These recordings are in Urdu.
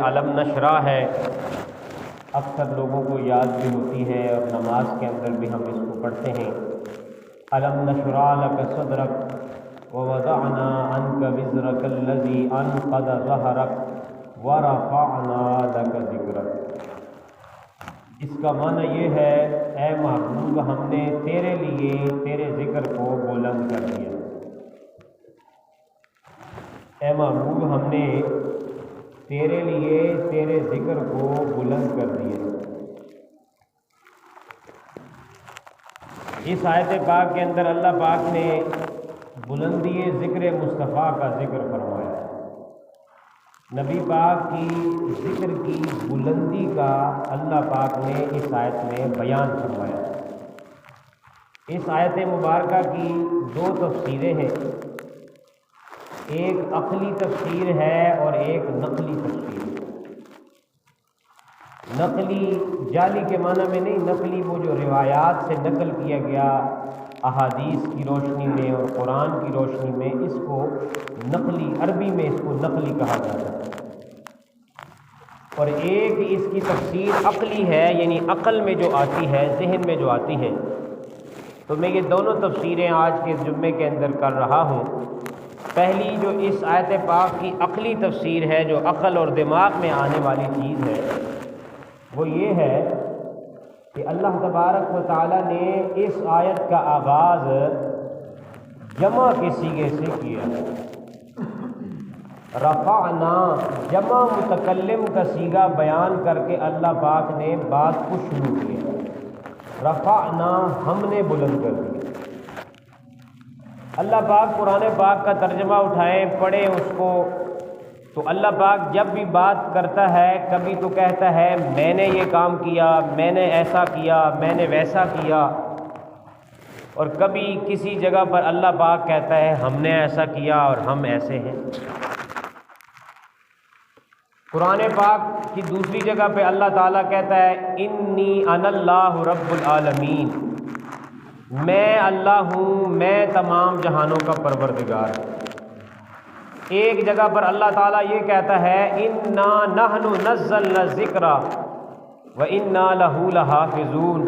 علم نشرح ہے، اکثر لوگوں کو یاد بھی ہوتی ہے اور نماز کے اندر بھی ہم اس کو پڑھتے ہیں۔ علم نشرح لک صدرک ووضعنا عنک وزرک الذی انقض ظہرک ورفعنا لک ذکرک۔ اس کا معنی یہ ہے، اے محبوب ہم نے تیرے لیے تیرے ذکر کو بلند کر دیا۔ اے محبوب ہم نے تیرے لیے تیرے ذکر کو بلند کر دیا۔ اس آیت پاک کے اندر اللہ پاک نے بلندی ذکر مصطفیٰ کا ذکر فرمایا ہے۔ نبی پاک کی ذکر کی بلندی کا اللہ پاک نے اس آیت میں بیان فرمایا ہے۔ اس آیت مبارکہ کی دو تفسیریں ہیں، ایک عقلی تفسیر ہے اور ایک نقلی تفسیر ہے۔ نقلی جعلی کے معنی میں نہیں، نقلی وہ جو روایات سے نقل کیا گیا احادیث کی روشنی میں اور قرآن کی روشنی میں، اس کو نقلی، عربی میں اس کو نقلی کہا جاتا ہے۔ اور ایک اس کی تفسیر عقلی ہے، یعنی عقل میں جو آتی ہے، ذہن میں جو آتی ہے۔ تو میں یہ دونوں تفسیریں آج کے جمعے کے اندر کر رہا ہوں۔ پہلی جو اس آیت پاک کی عقلی تفسیر ہے، جو عقل اور دماغ میں آنے والی چیز ہے، وہ یہ ہے کہ اللہ تبارک و تعالیٰ نے اس آیت کا آغاز جمع کے صیغے سے کیا ہے۔ رفعنا، جمع متکلم کا صیغہ بیان کر کے اللہ پاک نے بات کو شروع کیا۔ رفعنا، ہم نے بلند کر دیا۔ اللہ پاک قرآن پاک کا ترجمہ اٹھائیں، پڑھیں اس کو، تو اللہ پاک جب بھی بات کرتا ہے، کبھی تو کہتا ہے میں نے یہ کام کیا، میں نے ایسا کیا، میں نے ویسا کیا، اور کبھی کسی جگہ پر اللہ پاک کہتا ہے ہم نے ایسا کیا اور ہم ایسے ہیں۔ قرآن پاک کی دوسری جگہ پہ اللہ تعالیٰ کہتا ہے انی انا اللہ رب العالمین، میں اللہ ہوں، میں تمام جہانوں کا پروردگار ہوں۔ ایک جگہ پر اللہ تعالیٰ یہ کہتا ہے انا نحن نزلنا الذکر وانا لہ لحافظون،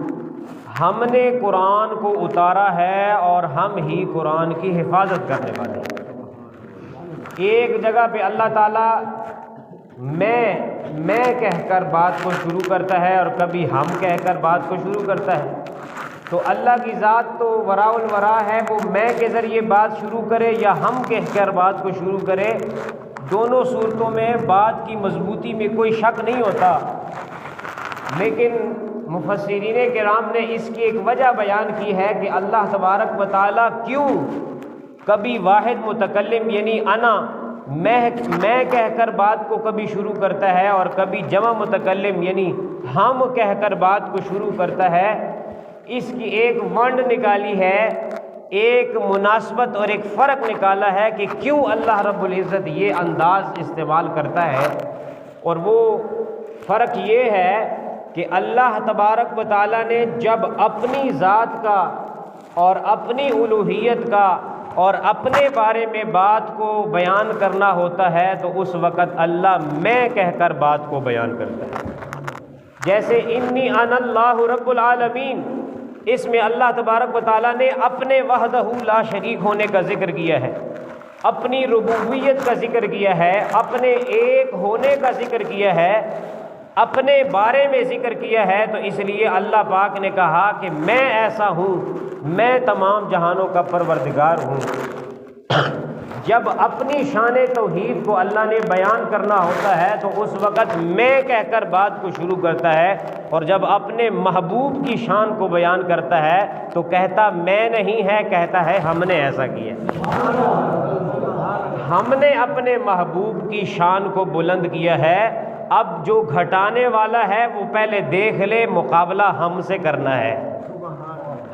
ہم نے قرآن کو اتارا ہے اور ہم ہی قرآن کی حفاظت کرنے والے ہیں۔ ایک جگہ پہ اللہ تعالیٰ میں کہہ کر بات کو شروع کرتا ہے اور کبھی ہم کہہ کر بات کو شروع کرتا ہے۔ تو اللہ کی ذات تو وراء الورا ہے، وہ میں کے ذریعے بات شروع کرے یا ہم کہہ کر بات کو شروع کرے، دونوں صورتوں میں بات کی مضبوطی میں کوئی شک نہیں ہوتا۔ لیکن مفسرین کرام نے اس کی ایک وجہ بیان کی ہے کہ اللہ تبارک و تعالیٰ کیوں کبھی واحد متکلم یعنی انا، میں کہہ کر بات کو کبھی شروع کرتا ہے اور کبھی جمع متکلم یعنی ہم کہہ کر بات کو شروع کرتا ہے۔ اس کی ایک ونڈ نکالی ہے، ایک مناسبت اور ایک فرق نکالا ہے کہ کیوں اللہ رب العزت یہ انداز استعمال کرتا ہے، اور وہ فرق یہ ہے کہ اللہ تبارک و تعالیٰ نے جب اپنی ذات کا اور اپنی الوہیت کا اور اپنے بارے میں بات کو بیان کرنا ہوتا ہے تو اس وقت اللہ میں کہہ کر بات کو بیان کرتا ہے۔ جیسے انی انا اللہ رب العالمین، اس میں اللہ تبارک و تعالیٰ نے اپنے وحدہ لا شریک ہونے کا ذکر کیا ہے، اپنی ربوبیت کا ذکر کیا ہے، اپنے ایک ہونے کا ذکر کیا ہے، اپنے بارے میں ذکر کیا ہے۔ تو اس لیے اللہ پاک نے کہا کہ میں ایسا ہوں، میں تمام جہانوں کا پروردگار ہوں۔ جب اپنی شان توحید کو اللہ نے بیان کرنا ہوتا ہے تو اس وقت میں کہہ کر بات کو شروع کرتا ہے، اور جب اپنے محبوب کی شان کو بیان کرتا ہے تو کہتا میں نہیں ہے، کہتا ہے ہم نے ایسا کیا۔ ہم نے اپنے محبوب کی شان کو بلند کیا ہے۔ اب جو گھٹانے والا ہے وہ پہلے دیکھ لے، مقابلہ ہم سے کرنا ہے۔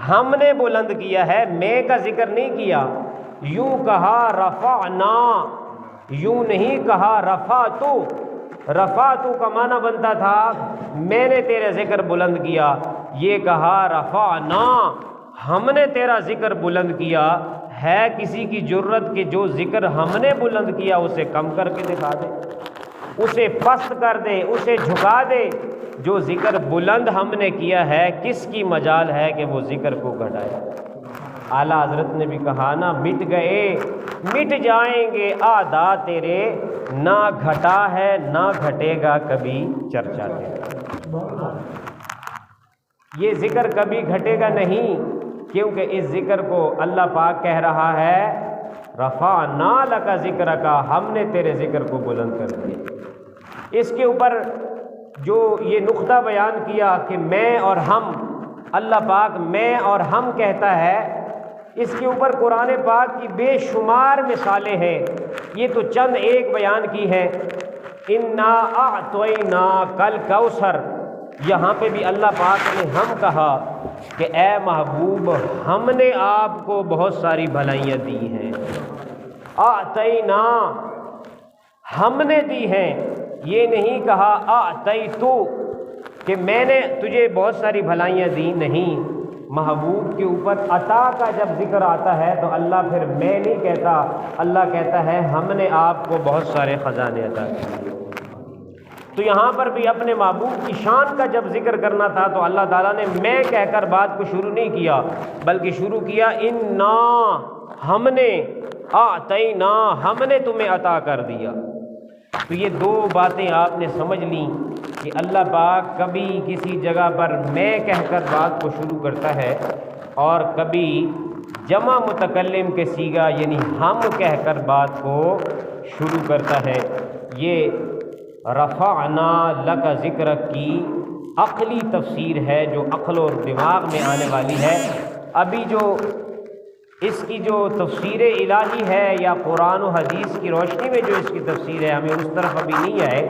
ہم نے بلند کیا ہے، میں کا ذکر نہیں کیا۔ یوں کہا رفعنا، یوں نہیں کہا رفعتو۔ رفعتو کا معنی بنتا تھا میں نے تیرا ذکر بلند کیا، یہ کہا رفعنا، ہم نے تیرا ذکر بلند کیا۔ ہے کسی کی جرت کہ جو ذکر ہم نے بلند کیا اسے کم کر کے دکھا دے؟ اسے پست کر دے، اسے جھکا دے۔ جو ذکر بلند ہم نے کیا ہے، کس کی مجال ہے کہ وہ ذکر کو گھٹائے؟ اعلیٰ حضرت نے بھی کہا نا، مٹ گئے مٹ جائیں گے آدھا تیرے، نہ گھٹا ہے نہ گھٹے گا کبھی چرچا تیرا۔ یہ ذکر کبھی گھٹے گا نہیں، کیونکہ اس ذکر کو اللہ پاک کہہ رہا ہے رفعنا لک ذکرک، ہم نے تیرے ذکر کو بلند کر دیا۔ اس کے اوپر جو یہ نقطہ بیان کیا کہ میں اور ہم، اللہ پاک میں اور ہم کہتا ہے، اس کے اوپر قرآن پاک کی بے شمار مثالیں ہیں۔ یہ تو چند ایک بیان کی ہے۔ انا اعطیناک الکوثر، یہاں پہ بھی اللہ پاک نے ہم کہا کہ اے محبوب ہم نے آپ کو بہت ساری بھلائیاں دی ہیں۔ اعطینا، ہم نے دی ہیں، یہ نہیں کہا اعطیتو کہ میں نے تجھے بہت ساری بھلائیاں دی، نہیں۔ محبوب کے اوپر عطا کا جب ذکر آتا ہے تو اللہ پھر میں نہیں کہتا، اللہ کہتا ہے ہم نے آپ کو بہت سارے خزانے عطا کیے۔ تو یہاں پر بھی اپنے محبوب کی شان کا جب ذکر کرنا تھا تو اللہ تعالیٰ نے میں کہہ کر بات کو شروع نہیں کیا، بلکہ شروع کیا انا، ہم نے، اعطینا، ہم نے تمہیں عطا کر دیا۔ تو یہ دو باتیں آپ نے سمجھ لیں کہ اللہ پاک کبھی کسی جگہ پر میں کہہ کر بات کو شروع کرتا ہے، اور کبھی جمع متکلم کے صیغہ یعنی ہم کہہ کر بات کو شروع کرتا ہے۔ یہ رفعنا لک ذکرک کی عقلی تفسیر ہے جو عقل اور دماغ میں آنے والی ہے۔ ابھی جو اس کی جو تفسیر الہی ہے یا قرآن و حدیث کی روشنی میں جو اس کی تفسیر ہے، ہمیں اس طرف ابھی نہیں آئے۔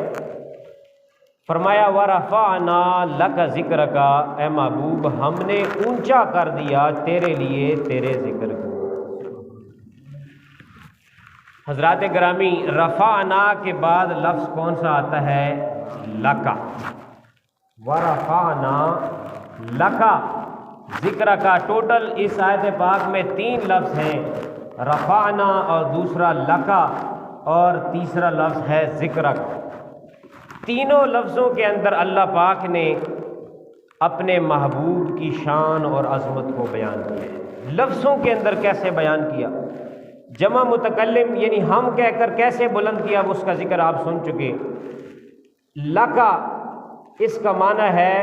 فرمایا وَرَفَعْنَا لَكَ ذِكْرَكَ، اے محبوب ہم نے اونچا کر دیا تیرے لیے تیرے ذکر کو۔ حضرات گرامی، رفعنا کے بعد لفظ کون سا آتا ہے؟ لکا۔ ورفعنا لکا ذکر کا ٹوٹل اس آیت پاک میں 3 لفظ ہیں، رفعنا اور دوسرا لکا اور تیسرا لفظ ہے ذکرک۔ تینوں لفظوں کے اندر اللہ پاک نے اپنے محبوب کی شان اور عظمت کو بیان کیا۔ لفظوں کے اندر کیسے بیان کیا؟ جمع متکلم یعنی ہم کہہ کر کیسے بلند کیا، اس کا ذکر آپ سن چکے۔ لکا، اس کا معنی ہے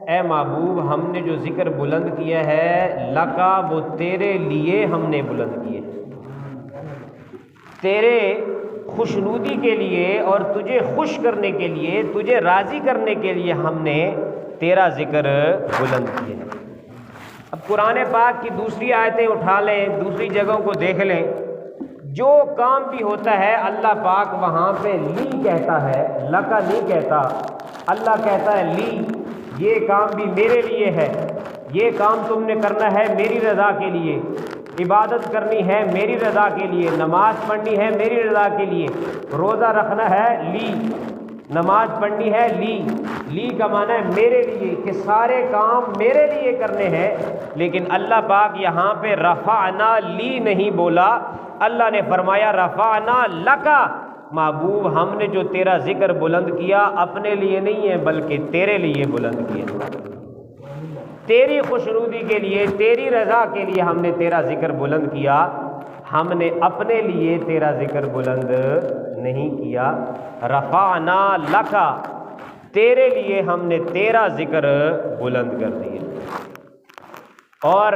اے محبوب ہم نے جو ذکر بلند کیا ہے، لکا وہ تیرے لیے ہم نے بلند کیے، تیرے خوشنودی کے لیے اور تجھے خوش کرنے کے لیے، تجھے راضی کرنے کے لیے ہم نے تیرا ذکر بلند کیا ہے۔ اب قرآن پاک کی دوسری آیتیں اٹھا لیں، دوسری جگہوں کو دیکھ لیں، جو کام بھی ہوتا ہے اللہ پاک وہاں پہ لی کہتا ہے، لکا نہیں کہتا۔ اللہ کہتا ہے لی، یہ کام بھی میرے لیے ہے، یہ کام تم نے کرنا ہے میری رضا کے لیے، عبادت کرنی ہے میری رضا کے لیے، نماز پڑھنی ہے میری رضا کے لیے، روزہ رکھنا ہے لی، نماز پڑھنی ہے لی۔ لی کا معنی ہے میرے لیے، کہ سارے کام میرے لیے کرنے ہیں۔ لیکن اللہ پاک یہاں پہ رفعنا لی نہیں بولا، اللہ نے فرمایا رفعنا لکا، محبوب ہم نے جو تیرا ذکر بلند کیا اپنے لیے نہیں ہے بلکہ تیرے لیے بلند کیا، تیری خوشنودی کے لیے، تیری رضا کے لیے ہم نے تیرا ذکر بلند کیا، ہم نے اپنے لیے تیرا ذکر بلند نہیں کیا۔ رفعنا لکا، تیرے لیے ہم نے تیرا ذکر بلند کر دیا۔ اور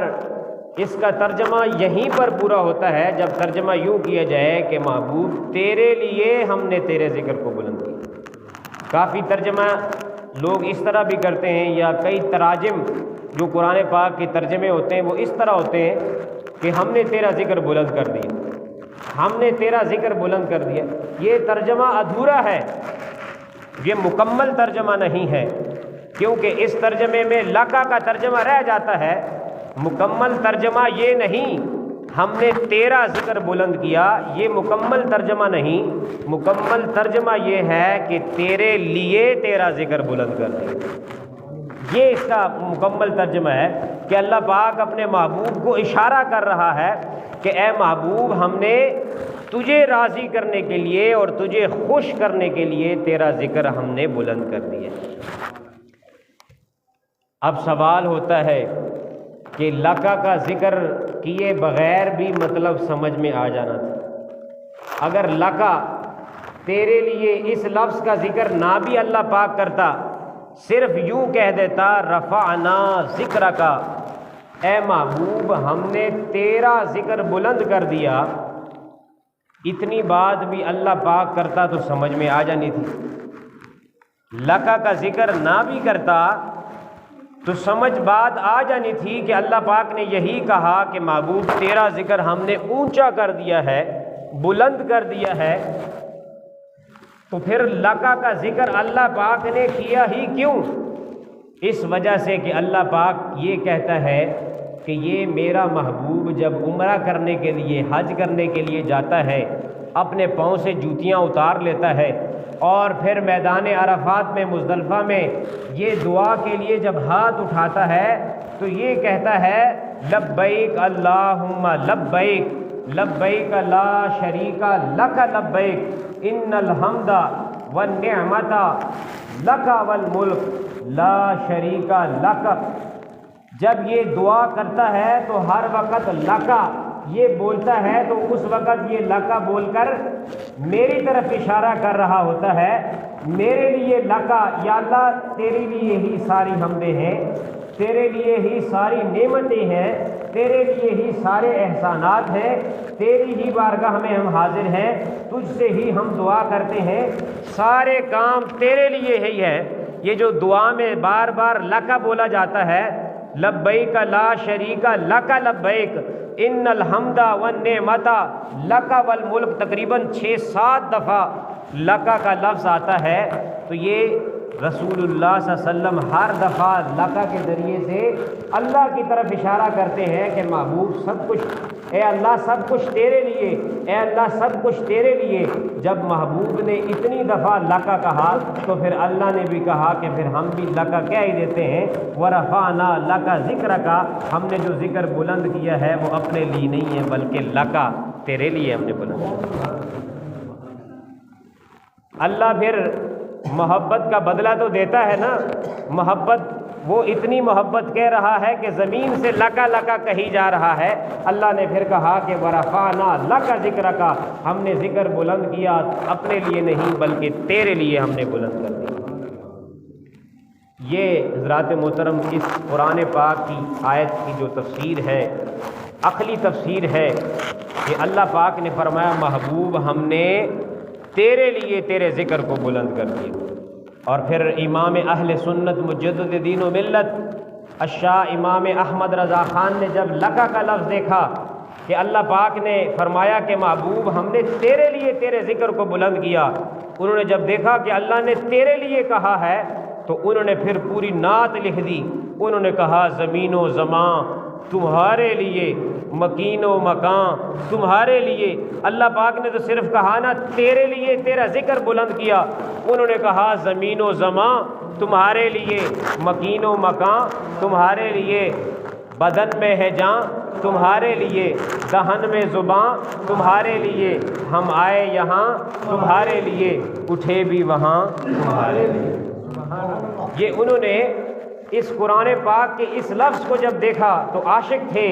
اس کا ترجمہ یہیں پر پورا ہوتا ہے جب ترجمہ یوں کیا جائے کہ محبوب تیرے لیے ہم نے تیرے ذکر کو بلند کیا۔ کافی ترجمہ لوگ اس طرح بھی کرتے ہیں، یا کئی تراجم جو قرآن پاک کے ترجمے ہوتے ہیں وہ اس طرح ہوتے ہیں کہ ہم نے تیرا ذکر بلند کر دیا، ہم نے تیرا ذکر بلند کر دیا۔ یہ ترجمہ ادھورا ہے، یہ مکمل ترجمہ نہیں ہے، کیونکہ اس ترجمے میں لکا کا ترجمہ رہ جاتا ہے۔ مکمل ترجمہ یہ نہیں ہم نے تیرا ذکر بلند کیا، یہ مکمل ترجمہ نہیں، مکمل ترجمہ یہ ہے کہ تیرے لیے تیرا ذکر بلند کر دیا۔ یہ اس کا مکمل ترجمہ ہے کہ اللہ پاک اپنے محبوب کو اشارہ کر رہا ہے کہ اے محبوب ہم نے تجھے راضی کرنے کے لیے اور تجھے خوش کرنے کے لیے تیرا ذکر ہم نے بلند کر دیا۔ اب سوال ہوتا ہے کہ لکا کا ذکر کیے بغیر بھی مطلب سمجھ میں آ جانا تھا۔ اگر لکا تیرے لیے اس لفظ کا ذکر نہ بھی اللہ پاک کرتا، صرف یوں کہہ دیتا رفعنا ذکرک، اے محبوب ہم نے تیرا ذکر بلند کر دیا، اتنی بات بھی اللہ پاک کرتا تو سمجھ میں آ جانی تھی۔ لکا کا ذکر نہ بھی کرتا تو سمجھ بات آ جانی تھی کہ اللہ پاک نے یہی کہا کہ محبوب تیرا ذکر ہم نے اونچا کر دیا ہے، بلند کر دیا ہے، تو پھر لکا کا ذکر اللہ پاک نے کیا ہی کیوں؟ اس وجہ سے کہ اللہ پاک یہ کہتا ہے کہ یہ میرا محبوب جب عمرہ کرنے کے لیے، حج کرنے کے لیے جاتا ہے، اپنے پاؤں سے جوتیاں اتار لیتا ہے اور پھر میدان عرفات میں مزدلفہ میں یہ دعا کے لیے جب ہاتھ اٹھاتا ہے تو یہ کہتا ہے لبیک اللہم لبیک لبیک لا شریک لک لبیک ان الحمد والنعمت لک والملک لا شریک لک۔ جب یہ دعا کرتا ہے تو ہر وقت لکا یہ بولتا ہے، تو اس وقت یہ لکا بول کر میری طرف اشارہ کر رہا ہوتا ہے، میرے لیے لکا، یا اللہ تیرے لیے ہی ساری حمدیں ہیں، تیرے لیے ہی ساری نعمتیں ہیں، تیرے لیے ہی سارے احسانات ہیں، تیری ہی بارگاہ میں ہم حاضر ہیں، تجھ سے ہی ہم دعا کرتے ہیں، سارے کام تیرے لیے ہی ہے۔ یہ جو دعا میں بار بار لکا بولا جاتا ہے، لبیک لا شریک لک لبیک ان الحمد والنعمت لک والملک، تقریباً 6-7 دفعہ لکا کا لفظ آتا ہے، تو یہ رسول اللہ صلی اللہ علیہ وسلم ہر دفعہ لکا کے ذریعے سے اللہ کی طرف اشارہ کرتے ہیں کہ محبوب سب کچھ، اے اللہ سب کچھ تیرے لیے، اے اللہ سب کچھ تیرے لیے۔ جب محبوب نے اتنی دفعہ لکا کہا تو پھر اللہ نے بھی کہا کہ پھر ہم بھی لکا کہہ ہی دیتے ہیں، ورفعنا لکا ذکرک، ہم نے جو ذکر بلند کیا ہے وہ اپنے لیے نہیں ہے بلکہ لکا تیرے لیے ہم نے بلند کیا۔ اللہ پھر محبت کا بدلہ تو دیتا ہے نا، محبت وہ اتنی محبت کہہ رہا ہے کہ زمین سے لکا لکا کہی جا رہا ہے، اللہ نے پھر کہا کہ ورفعنا لکا ذکرک، ہم نے ذکر بلند کیا اپنے لیے نہیں بلکہ تیرے لیے ہم نے بلند کر دیا۔ یہ حضرات محترم اس قرآن پاک کی آیت کی جو تفسیر ہے، عقلی تفسیر ہے کہ اللہ پاک نے فرمایا محبوب ہم نے تیرے لیے تیرے ذکر کو بلند کر دیا۔ اور پھر امام اہل سنت مجدد دین و ملت الشاہ امام احمد رضا خان نے جب لکا کا لفظ دیکھا کہ اللہ پاک نے فرمایا کہ محبوب ہم نے تیرے لیے تیرے ذکر کو بلند کیا، انہوں نے جب دیکھا کہ اللہ نے تیرے لیے کہا ہے تو انہوں نے پھر پوری نعت لکھ دی۔ انہوں نے کہا زمین و زمان تمہارے لیے، مکین و مکان تمہارے لیے۔ اللہ پاک نے تو صرف کہا نا تیرے لیے تیرا ذکر بلند کیا، انہوں نے کہا زمین و زمان تمہارے لیے، مکین و مکان تمہارے لیے، بدن میں ہے جان تمہارے لیے، دہن میں زبان تمہارے لیے، ہم آئے یہاں تمہارے لیے، اٹھے بھی وہاں تمہارے لیے۔ یہ انہوں نے اس قرآن پاک کے اس لفظ کو جب دیکھا تو عاشق تھے،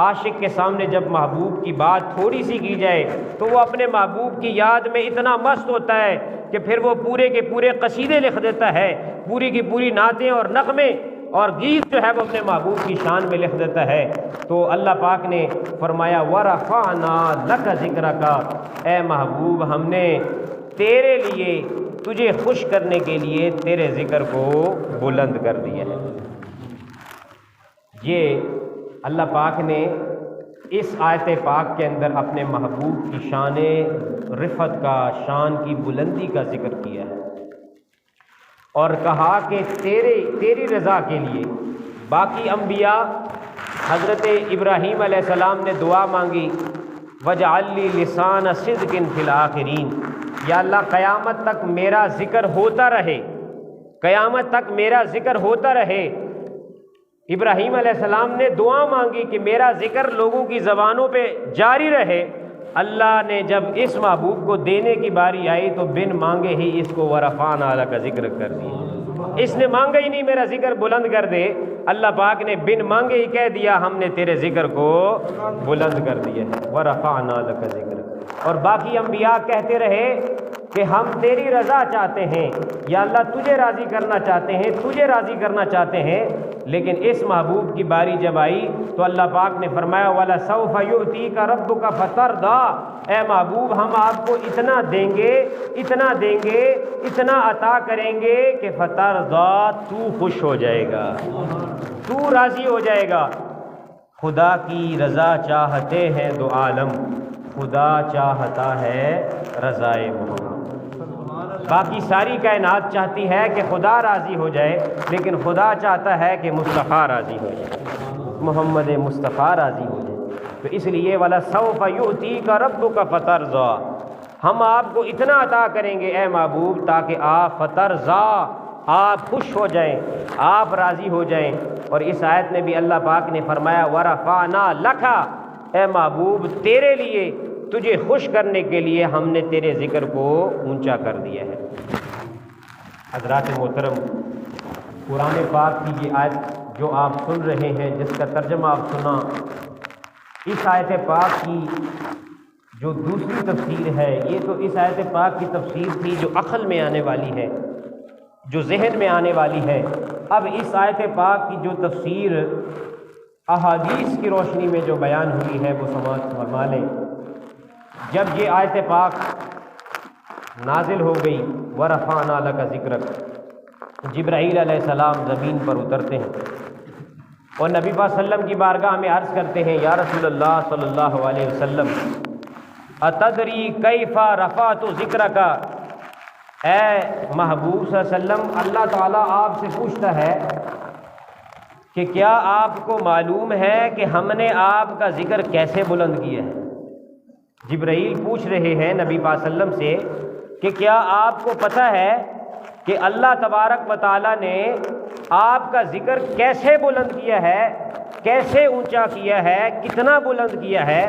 عاشق کے سامنے جب محبوب کی بات تھوڑی سی کی جائے تو وہ اپنے محبوب کی یاد میں اتنا مست ہوتا ہے کہ پھر وہ پورے کے پورے قصیدے لکھ دیتا ہے، پوری کی پوری نعتیں اور نغمے اور گیت جو ہے وہ اپنے محبوب کی شان میں لکھ دیتا ہے۔ تو اللہ پاک نے فرمایا وَرَفَعْنَا لَكَ ذِكْرَكَ، اے محبوب ہم نے تیرے لیے، تجھے خوش کرنے کے لیے تیرے ذکر کو بلند کر دیا ہے۔ یہ اللہ پاک نے اس آیت پاک کے اندر اپنے محبوب کی شان رفعت کا، شان کی بلندی کا ذکر کیا ہے اور کہا کہ تیری رضا کے لیے۔ باقی انبیاء، حضرت ابراہیم علیہ السلام نے دعا مانگی وَاجْعَلْ لِي لِسَانَ صِدْقٍ فِي الْآخِرِينَ، یا اللہ قیامت تک میرا ذکر ہوتا رہے، قیامت تک میرا ذکر ہوتا رہے۔ ابراہیم علیہ السلام نے دعا مانگی کہ میرا ذکر لوگوں کی زبانوں پہ جاری رہے، اللہ نے جب اس محبوب کو دینے کی باری آئی تو بن مانگے ہی اس کو ورفعنا لک کا ذکر کر دیا۔ اس نے مانگا ہی نہیں میرا ذکر بلند کر دے، اللہ پاک نے بن مانگے ہی کہہ دیا ہم نے تیرے ذکر کو بلند کر دیا ہے، ورفعنا لک کا ذکر۔ اور باقی انبیاء کہتے رہے کہ ہم تیری رضا چاہتے ہیں یا اللہ تجھے راضی کرنا چاہتے ہیں، تجھے راضی کرنا چاہتے ہیں، لیکن اس محبوب کی باری جب آئی تو اللہ پاک نے فرمایا وَلَسَوْفَ يُؤْتِيكَ رَبُّكَ فَتَرْضَىٰ، اے محبوب ہم آپ کو اتنا دیں گے، اتنا دیں گے، اتنا عطا کریں گے کہ فترضیٰ تو خوش ہو جائے گا، تو راضی ہو جائے گا۔ خدا کی رضا چاہتے ہیں دو عالم، خدا چاہتا ہے رضائے محمد۔ باقی ساری کائنات چاہتی ہے کہ خدا راضی ہو جائے، لیکن خدا چاہتا ہے کہ مصطفیٰ راضی ہو جائے، محمد مصطفیٰ راضی ہو جائے۔ تو اس لیے وَلَسَوْفَ يُؤْتِيكَ رَبُّكَ فَتَرْضَىٰ، ہم آپ کو اتنا عطا کریں گے اے محبوب تاکہ آپ فترضیٰ، آپ خوش ہو جائیں، آپ راضی ہو جائیں۔ اور اس آیت میں بھی اللہ پاک نے فرمایا وَرَفَعْنَا لَكَ، اے محبوب تیرے لیے، تجھے خوش کرنے کے لیے ہم نے تیرے ذکر کو اونچا کر دیا ہے۔ حضرات محترم، قرآن پاک کی یہ آیت جو آپ سن رہے ہیں، جس کا ترجمہ آپ سنا، اس آیت پاک کی جو دوسری تفسیر ہے، یہ تو اس آیت پاک کی تفسیر تھی جو عقل میں آنے والی ہے، جو ذہن میں آنے والی ہے۔ اب اس آیت پاک کی جو تفسیر احادیث کی روشنی میں جو بیان ہوئی ہے وہ سماعت فرما لیں۔ جب یہ آیت پاک نازل ہو گئی وَرَفَعْنَا لَكَ ذِكْرَكَ، جبرائیل علیہ السلام زمین پر اترتے ہیں اور نبی پاک صلی اللہ علیہ وسلم کی بارگاہ میں عرض کرتے ہیں یا رسول اللہ صلی اللہ علیہ وسلم اتدری کیف رفعت ذکرک، اے محبوب صلی اللہ علیہ وسلم اللہ تعالیٰ آپ سے پوچھتا ہے کہ کیا آپ کو معلوم ہے کہ ہم نے آپ کا ذکر کیسے بلند کیا ہے؟ جبرائیل پوچھ رہے ہیں نبی پاک صلی اللہ علیہ وسلم سے کہ کیا آپ کو پتہ ہے کہ اللہ تبارک و تعالیٰ نے آپ کا ذکر کیسے بلند کیا ہے، کیسے اونچا کیا ہے، کتنا بلند کیا ہے،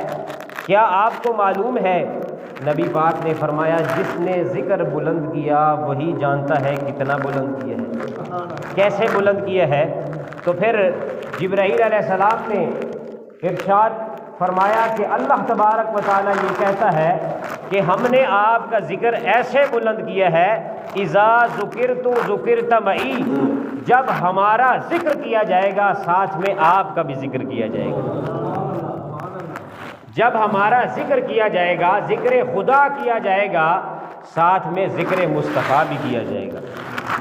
کیا آپ کو معلوم ہے؟ نبی پاک نے فرمایا جس نے ذکر بلند کیا وہی جانتا ہے کتنا بلند کیا ہے، کیسے بلند کیا ہے۔ تو پھر جبرائیل علیہ السلام نے ارشاد فرمایا کہ اللہ تبارک و تعالیٰ یہ کہتا ہے کہ ہم نے آپ کا ذکر ایسے بلند کیا ہے اذا ذکرت ذکرت معی، جب ہمارا ذکر کیا جائے گا ساتھ میں آپ کا بھی ذکر کیا جائے گا۔ جب ہمارا ذکر کیا جائے گا، ذکر خدا کیا جائے گا، ساتھ میں ذکر مصطفیٰ بھی کیا جائے گا۔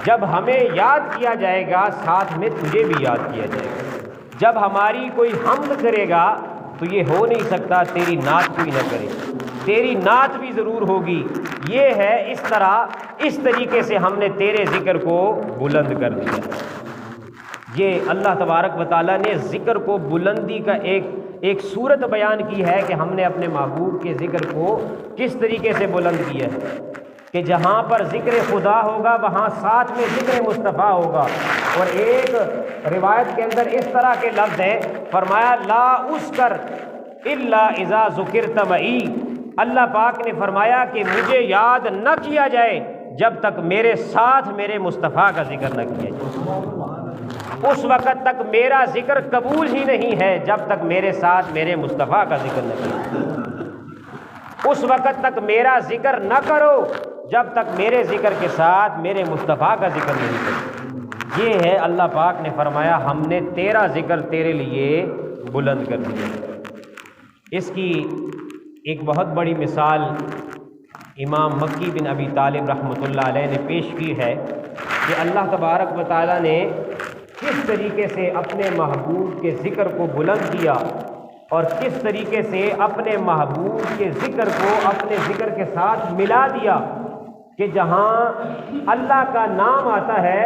جب ہمیں یاد کیا جائے گا ساتھ میں تجھے بھی یاد کیا جائے گا۔ جب ہماری کوئی حمد کرے گا تو یہ ہو نہیں سکتا تیری نعت کوئی نہ کرے، تیری نعت بھی ضرور ہوگی۔ یہ ہے اس طرح، اس طریقے سے ہم نے تیرے ذکر کو بلند کر دیا۔ یہ اللہ تبارک و تعالیٰ نے ذکر کو بلندی کا ایک صورت بیان کی ہے کہ ہم نے اپنے محبوب کے ذکر کو کس طریقے سے بلند کیا ہے کہ جہاں پر ذکر خدا ہوگا وہاں ساتھ میں ذکر مصطفیٰ ہوگا۔ اور ایک روایت کے اندر اس طرح کے لفظ ہیں، فرمایا لا اسکر الا اذا ذکرت معی، اللہ پاک نے فرمایا کہ مجھے یاد نہ کیا جائے جب تک میرے ساتھ میرے مصطفیٰ کا ذکر نہ کیا جائے۔ اس وقت تک میرا ذکر قبول ہی نہیں ہے جب تک میرے ساتھ میرے مصطفیٰ کا ذکر نہ کیا جائے۔ اس وقت تک میرا ذکر نہ کرو جب تک میرے ذکر کے ساتھ میرے مصطفیٰ کا ذکر نہیں کرو۔ یہ ہے اللہ پاک نے فرمایا ہم نے تیرا ذکر تیرے لیے بلند کر دیا۔ اس کی ایک بہت بڑی مثال امام مکی بن ابی طالب رحمۃ اللہ علیہ نے پیش کی ہے کہ اللہ تبارک و تعالیٰ نے کس طریقے سے اپنے محبوب کے ذکر کو بلند کیا اور کس طریقے سے اپنے محبوب کے ذکر کو اپنے ذکر کے ساتھ ملا دیا کہ جہاں اللہ کا نام آتا ہے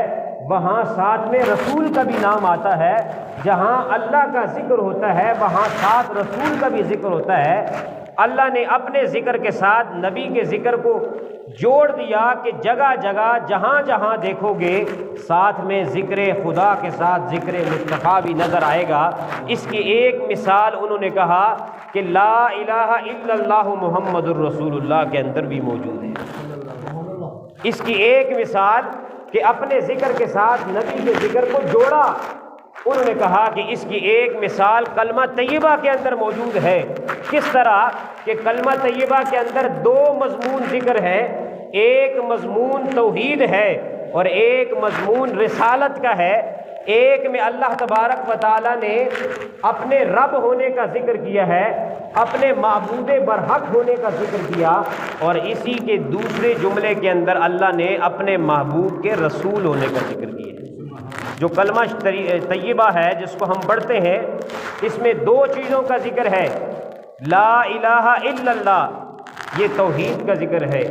وہاں ساتھ میں رسول کا بھی نام آتا ہے، جہاں اللہ کا ذکر ہوتا ہے وہاں ساتھ رسول کا بھی ذکر ہوتا ہے۔ اللہ نے اپنے ذکر کے ساتھ نبی کے ذکر کو جوڑ دیا کہ جگہ جگہ جہاں جہاں دیکھو گے ساتھ میں ذکر خدا کے ساتھ ذکر مصطفیٰ بھی نظر آئے گا۔ اس کی ایک مثال انہوں نے کہا کہ لا الہ الا اللہ محمد الرسول اللہ کے اندر بھی موجود ہے۔ اس کی ایک مثال کہ اپنے ذکر کے ساتھ نبی کے ذکر کو جوڑا، انہوں نے کہا کہ اس کی ایک مثال کلمہ طیبہ کے اندر موجود ہے۔ کس طرح کہ کلمہ طیبہ کے اندر دو مضمون ذکر ہے، ایک مضمون توحید ہے اور ایک مضمون رسالت کا ہے۔ ایک میں اللہ تبارک و تعالیٰ نے اپنے رب ہونے کا ذکر کیا ہے، اپنے معبود برحق ہونے کا ذکر کیا، اور اسی کے دوسرے جملے کے اندر اللہ نے اپنے محبوب کے رسول ہونے کا ذکر کیا ہے۔ جو کلمہ طیبہ ہے جس کو ہم پڑھتے ہیں، اس میں دو چیزوں کا ذکر ہے، لا الہ الا اللہ یہ توحید کا ذکر ہے،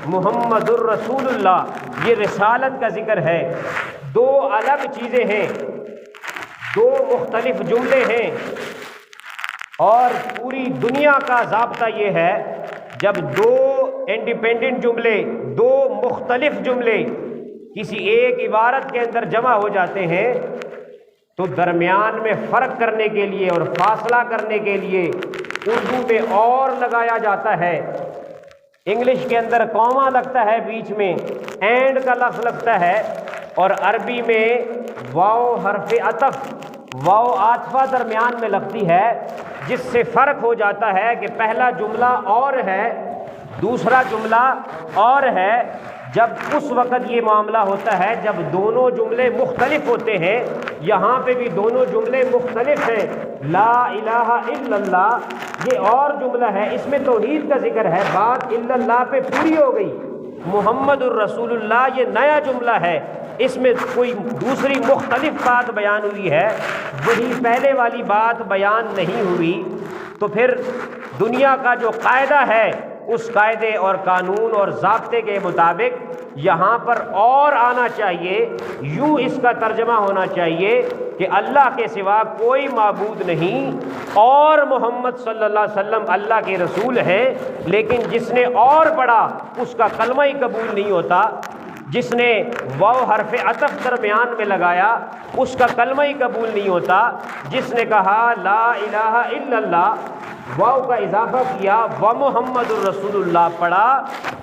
محمد الرسول اللہ یہ رسالت کا ذکر ہے۔ دو الگ چیزیں ہیں، دو مختلف جملے ہیں، اور پوری دنیا کا ضابطہ یہ ہے جب دو انڈیپینڈنٹ جملے، دو مختلف جملے کسی ایک عبارت کے اندر جمع ہو جاتے ہیں تو درمیان میں فرق کرنے کے لیے اور فاصلہ کرنے کے لیے اردو میں اور لگایا جاتا ہے، انگلش کے اندر کوما لگتا ہے، بیچ میں اینڈ کا لفظ لگتا ہے، اور عربی میں واو حرف عطف، واو عاطفہ درمیان میں لگتی ہے، جس سے فرق ہو جاتا ہے کہ پہلا جملہ اور ہے، دوسرا جملہ اور ہے۔ جب اس وقت یہ معاملہ ہوتا ہے جب دونوں جملے مختلف ہوتے ہیں، یہاں پہ بھی دونوں جملے مختلف ہیں۔ لا الہ الا اللہ یہ اور جملہ ہے، اس میں توحید کا ذکر ہے، بات الا اللہ پہ پوری ہو گئی۔ محمد الرسول اللہ یہ نیا جملہ ہے، اس میں کوئی دوسری مختلف بات بیان ہوئی ہے، وہی پہلے والی بات بیان نہیں ہوئی۔ تو پھر دنیا کا جو قاعدہ ہے اس قاعدے اور قانون اور ضابطے کے مطابق یہاں پر اور آنا چاہیے، یوں اس کا ترجمہ ہونا چاہیے کہ اللہ کے سوا کوئی معبود نہیں، اور محمد صلی اللہ علیہ وسلم اللہ کے رسول ہیں، لیکن جس نے اور پڑھا اس کا کلمہ ہی قبول نہیں ہوتا، جس نے واو حرف عطف درمیان میں لگایا اس کا کلمہ ہی قبول نہیں ہوتا، جس نے کہا لا الہ الا اللہ واو کا اضافہ کیا و محمد الرسول اللہ پڑھا،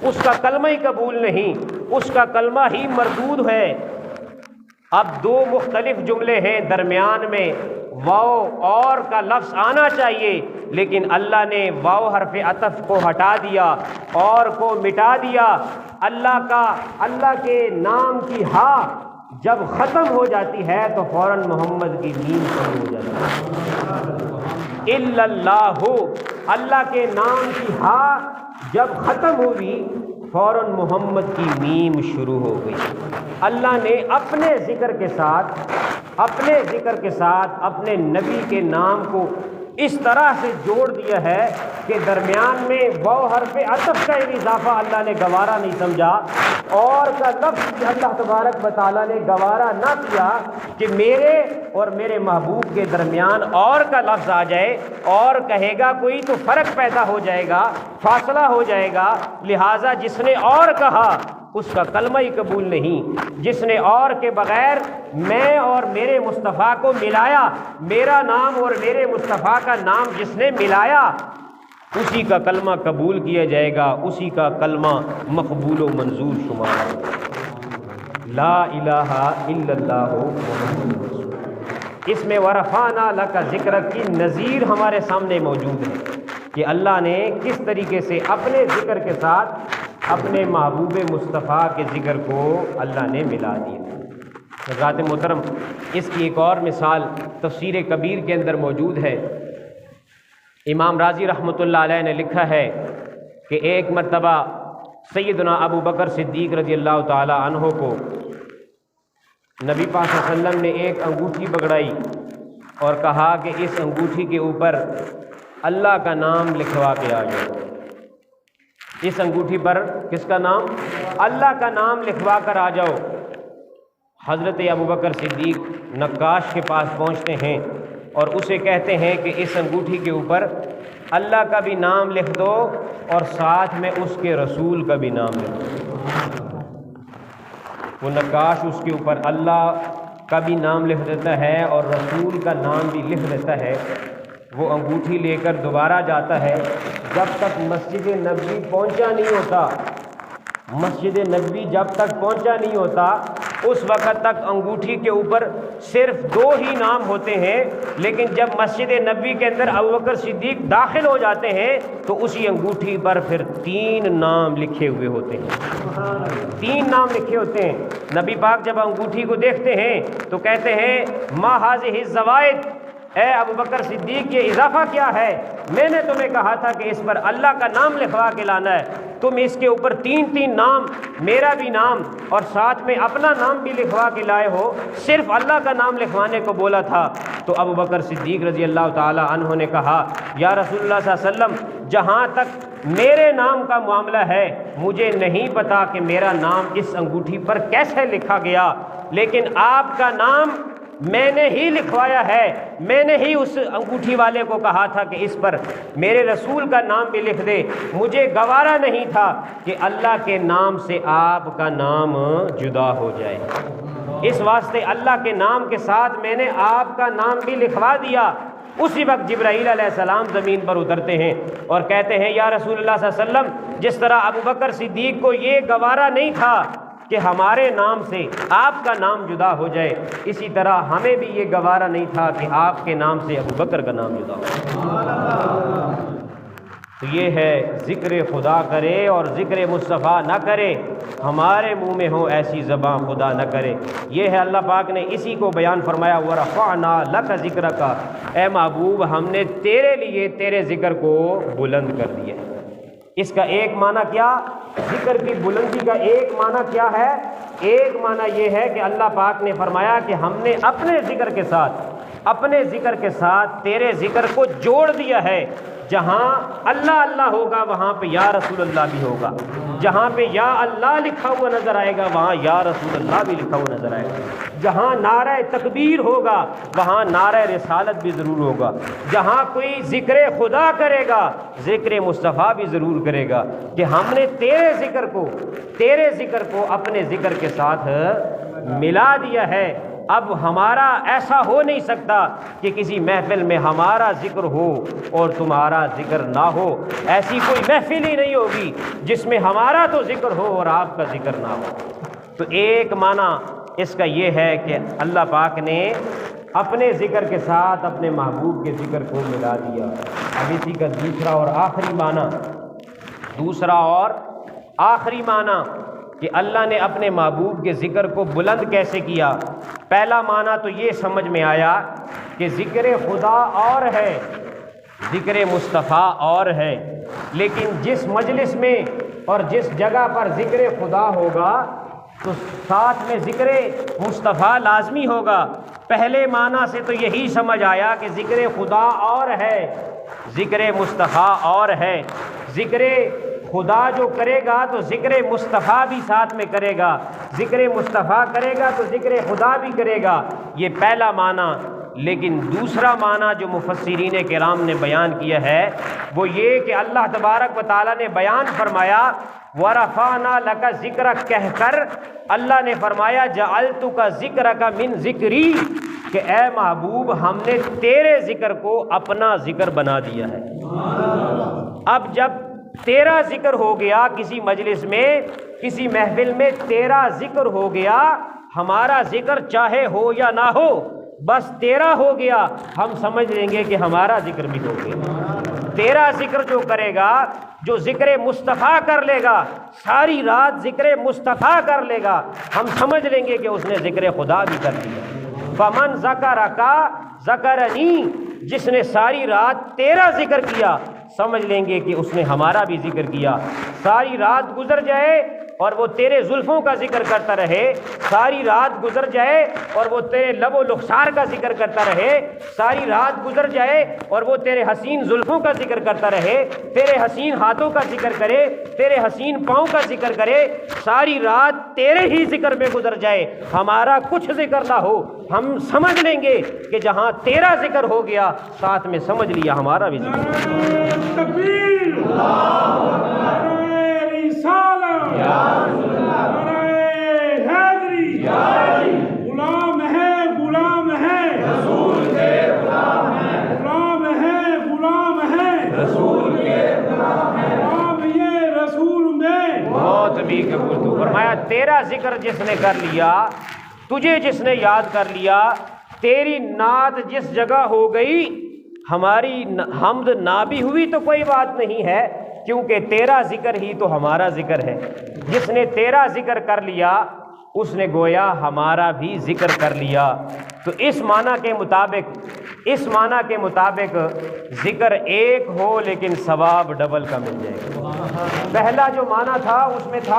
اس کا کلمہ ہی قبول نہیں، اس کا کلمہ ہی مردود ہے۔ اب دو مختلف جملے ہیں، درمیان میں واو اور کا لفظ آنا چاہیے، لیکن اللہ نے واو حرف عطف کو ہٹا دیا اور کو مٹا دیا۔ اللہ کے نام کی ہا جب ختم ہو جاتی ہے تو فوراً محمد کی میم شروع ہو جاتی ہے۔ الا اللہ، اللہ کے نام کی ہا جب ختم ہوئی فوراً محمد کی میم شروع ہو گئی۔ اللہ نے اپنے ذکر کے ساتھ اپنے نبی کے نام کو اس طرح سے جوڑ دیا ہے کہ درمیان میں واو حرف عطف کا اضافہ اللہ نے گوارا نہیں سمجھا، اور کا لفظ اللہ تبارک و تعالیٰ نے گوارا نہ کیا کہ میرے اور میرے محبوب کے درمیان اور کا لفظ آ جائے، اور کہے گا کوئی تو فرق پیدا ہو جائے گا، فاصلہ ہو جائے گا، لہٰذا جس نے اور کہا اس کا کلمہ ہی قبول نہیں، جس نے اور کے بغیر میں اور میرے مصطفیٰ کو ملایا، میرا نام اور میرے مصطفیٰ کا نام جس نے ملایا اسی کا کلمہ قبول کیا جائے گا، اسی کا کلمہ مقبول و منظور شمار ہوگا۔ لا الہ الا اللہ محمد رسول اللہ، اس میں ورفعنا لک ذکرک کی نظیر ہمارے سامنے موجود ہے کہ اللہ نے کس طریقے سے اپنے ذکر کے ساتھ اپنے محبوب مصطفیٰ کے ذکر کو اللہ نے ملا دیا۔ حضرات محترم، اس کی ایک اور مثال تفسیر کبیر کے اندر موجود ہے۔ امام رازی رحمۃ اللہ علیہ نے لکھا ہے کہ ایک مرتبہ سیدنا ابو بکر صدیق رضی اللہ تعالی عنہ کو نبی پاک صلی اللہ علیہ وسلم نے ایک انگوٹھی پکڑائی اور کہا کہ اس انگوٹھی کے اوپر اللہ کا نام لکھوا کے آ جاؤ۔ اس انگوٹھی پر کس کا نام؟ اللہ کا نام لکھوا کر آ جاؤ۔ حضرت ابو بکر صدیق نقاش کے پاس پہنچتے ہیں اور اسے کہتے ہیں کہ اس انگوٹھی کے اوپر اللہ کا بھی نام لکھ دو اور ساتھ میں اس کے رسول کا بھی نام لکھ دو۔ وہ نقاش اس کے اوپر اللہ کا بھی نام لکھ دیتا ہے اور رسول کا نام بھی لکھ دیتا ہے۔ وہ انگوٹھی لے کر دوبارہ جاتا ہے، جب تک مسجد نبوی پہنچا نہیں ہوتا، مسجد نبوی جب تک پہنچا نہیں ہوتا اس وقت تک انگوٹھی کے اوپر صرف 2 ہی نام ہوتے ہیں، لیکن جب مسجد نبوی کے اندر ابوبکر صدیق داخل ہو جاتے ہیں تو اسی انگوٹھی پر پھر 3 نام لکھے ہوئے ہوتے ہیں، 3 نام لکھے ہوتے ہیں۔ نبی پاک جب انگوٹھی کو دیکھتے ہیں تو کہتے ہیں ما هذه الزوائد، اے ابوبکر صدیق یہ اضافہ کیا ہے؟ میں نے تمہیں کہا تھا کہ اس پر اللہ کا نام لکھوا کے لانا ہے، تم اس کے اوپر 3 نام، میرا بھی نام اور ساتھ میں اپنا نام بھی لکھوا کے لائے ہو، صرف اللہ کا نام لکھوانے کو بولا تھا۔ تو ابوبکر صدیق رضی اللہ تعالی عنہ نے کہا یا رسول اللہ صلی اللہ علیہ وسلم، جہاں تک میرے نام کا معاملہ ہے مجھے نہیں پتا کہ میرا نام اس انگوٹھی پر کیسے لکھا گیا، لیکن آپ کا نام میں نے ہی لکھوایا ہے، میں نے ہی اس انگوٹھی والے کو کہا تھا کہ اس پر میرے رسول کا نام بھی لکھ دے، مجھے گوارا نہیں تھا کہ اللہ کے نام سے آپ کا نام جدا ہو جائے، اس واسطے اللہ کے نام کے ساتھ میں نے آپ کا نام بھی لکھوا دیا۔ اسی وقت جبرائیل علیہ السلام زمین پر اترتے ہیں اور کہتے ہیں یا رسول اللہ صلی اللہ علیہ وسلم، جس طرح ابوبکر صدیق کو یہ گوارا نہیں تھا کہ ہمارے نام سے آپ کا نام جدا ہو جائے، اسی طرح ہمیں بھی یہ گوارا نہیں تھا کہ آپ کے نام سے ابوبکر کا نام جدا ہو۔ تو یہ ہے ذکر خدا کرے اور ذکر مصطفیٰ نہ کرے، ہمارے منہ میں ہو ایسی زبان خدا نہ کرے۔ یہ ہے اللہ پاک نے اسی کو بیان فرمایا وَرَفَعْنَا لَكَ ذِكْرَكَ، اے محبوب ہم نے تیرے لیے تیرے ذکر کو بلند کر دیا۔ اس کا ایک معنی کیا؟ ذکر کی بلندی کا ایک معنی کیا ہے؟ ایک معنی یہ ہے کہ اللہ پاک نے فرمایا کہ ہم نے اپنے ذکر کے ساتھ تیرے ذکر کو جوڑ دیا ہے۔ جہاں اللہ اللہ ہوگا وہاں پہ یا رسول اللہ بھی ہوگا، جہاں پہ یا اللہ لکھا ہوا نظر آئے گا وہاں یا رسول اللہ بھی لکھا ہوا نظر آئے گا، جہاں نعرہ تکبیر ہوگا وہاں نعرہ رسالت بھی ضرور ہوگا، جہاں کوئی ذکر خدا کرے گا ذکر مصطفیٰ بھی ضرور کرے گا، کہ ہم نے تیرے ذکر کو اپنے ذکر کے ساتھ ملا دیا ہے۔ اب ہمارا ایسا ہو نہیں سکتا کہ کسی محفل میں ہمارا ذکر ہو اور تمہارا ذکر نہ ہو، ایسی کوئی محفل ہی نہیں ہوگی جس میں ہمارا تو ذکر ہو اور آپ کا ذکر نہ ہو۔ تو ایک معنی اس کا یہ ہے کہ اللہ پاک نے اپنے ذکر کے ساتھ اپنے محبوب کے ذکر کو ملا دیا۔ اب اسی کا دوسرا اور آخری معنی کہ اللہ نے اپنے محبوب کے ذکر کو بلند کیسے کیا۔ پہلا معنی تو یہ سمجھ میں آیا کہ ذکر خدا اور ہے، ذکر مصطفیٰ اور ہے، لیکن جس مجلس میں اور جس جگہ پر ذکر خدا ہوگا تو ساتھ میں ذکر مصطفیٰ لازمی ہوگا۔ پہلے معنی سے تو یہی سمجھ آیا کہ ذکر خدا اور ہے، ذکر مصطفیٰ اور ہے۔ ذکر خدا جو کرے گا تو ذکر مصطفیٰ بھی ساتھ میں کرے گا، ذکر مصطفیٰ کرے گا تو ذکر خدا بھی کرے گا، یہ پہلا معنی۔ لیکن دوسرا معنی جو مفسرین کرام نے بیان کیا ہے وہ یہ کہ اللہ تبارک و تعالیٰ نے بیان فرمایا وَرَفَعْنَا لَكَ ذِكْرَكَ کہہ کر اللہ نے فرمایا جَعَلْتُكَ ذِكْرَكَ مِنْ ذِكْرِي، کہ اے محبوب ہم نے تیرے ذکر کو اپنا ذکر بنا دیا ہے۔ اب جب تیرا ذکر ہو گیا کسی مجلس میں، کسی محفل میں تیرا ذکر ہو گیا، ہمارا ذکر چاہے ہو یا نہ ہو بس تیرا ہو گیا، ہم سمجھ لیں گے کہ ہمارا ذکر بھی ہو گیا۔ تیرا ذکر جو کرے گا، جو ذکر مصطفیٰ کر لے گا، ساری رات ذکر مصطفیٰ کر لے گا، ہم سمجھ لیں گے کہ اس نے ذکر خدا بھی کر لیا۔ فَمَنْ ذَكَرَكَ ذَكَرَنِي، جس نے ساری رات تیرا ذکر کیا سمجھ لیں گے کہ اس نے ہمارا بھی ذکر کیا۔ ساری رات گزر جائے اور وہ تیرے زلفوں کا ذکر کرتا رہے، ساری رات گزر جائے اور وہ تیرے لب و لخسار کا ذکر کرتا رہے، ساری رات گزر جائے اور وہ تیرے حسین زلفوں کا ذکر کرتا رہے، تیرے حسین ہاتھوں کا ذکر کرے، تیرے حسین پاؤں کا ذکر کرے، ساری رات تیرے ہی ذکر میں گزر جائے، ہمارا کچھ ذکر نہ ہو، ہم سمجھ لیں گے کہ جہاں تیرا ذکر ہو گیا ساتھ میں سمجھ لیا ہمارا بھی ذکر۔ تکبیر، نعرہ رسالت، نعرہ حیدری، غلام ہے غلام ہے رسول کے غلام ہے، غلام ہے غلام ہے رسول کے غلام ہے، غلام یہ رسول میں بہت بھی قبول تو فرمایا تیرا ذکر جس نے کر لیا، تجھے جس نے یاد کر لیا، تیری نعت جس جگہ ہو گئی، ہماری حمد نہ بھی ہوئی تو کوئی بات نہیں ہے، کیونکہ تیرا ذکر ہی تو ہمارا ذکر ہے۔ جس نے تیرا ذکر کر لیا اس نے گویا ہمارا بھی ذکر کر لیا۔ تو اس معنی کے مطابق ذکر ایک ہو لیکن ثواب ڈبل کا مل جائے گا۔ پہلا جو معنی تھا اس میں تھا